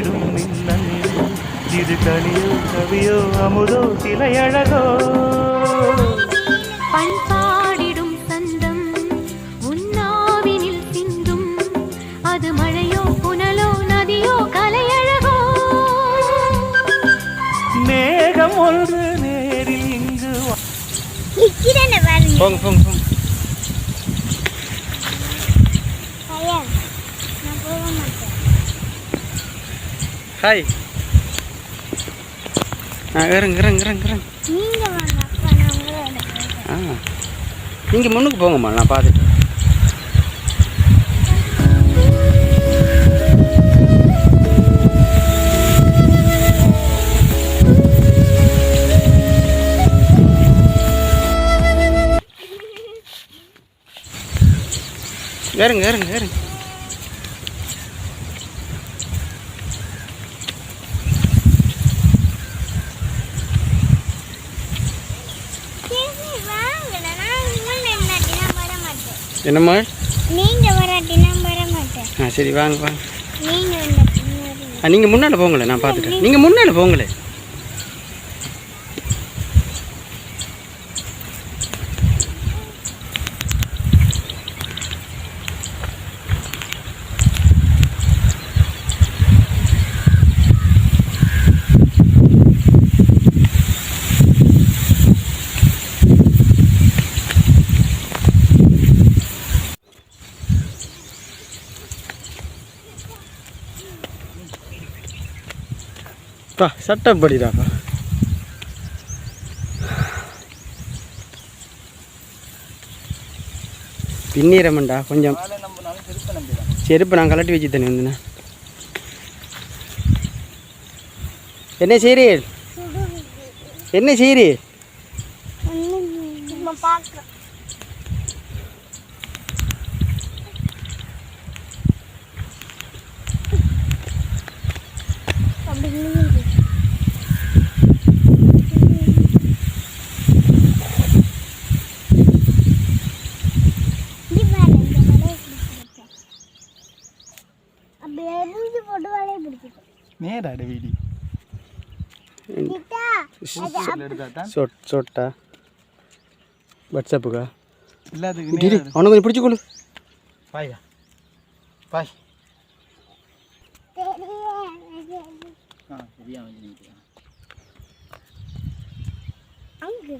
மின்னிடும் மின்னல் இது கனியோ கவியோ அமுதோ சிலையழகோ பண்பாடிடும் சந்தம் உன்னாவினில் சிந்தும் அது மழையோ புனலோ நதியோ கலையழகோ மேகம் ஒன்று நேரில் இங்கு போங்க போங்க போங்க ஹாய் இறங்க இறங்க இறங்க இறங்க நீங்கள் முன்னுக்கு போங்கம்மா நான் பார்த்துட்டு இறங்க இறங்க இறங்க என்னம்மா நீங்கள் வராட்டினா வர மாட்டேன். சரி வாங்க வாங்க. நீங்கள் நீங்கள் முன்னால் போங்களே நான் பார்த்துட்டேன். நீங்கள் முன்னால் போங்களே. சட்டப்படிதாப்பா. பின்னீரமண்டா கொஞ்சம் செருப்பு நான் கலட்டி வச்சு தானே வந்தேன். என்ன செய்றீ என்ன செய்றீ? நேராட வீடி சொட்டா வாட்ஸ்அப்புக்கா எல்லாத்துக்கு அவனை கொஞ்சம் பிடிச்சிக்கொள்ளு. பாய்யா பாய் அங்கு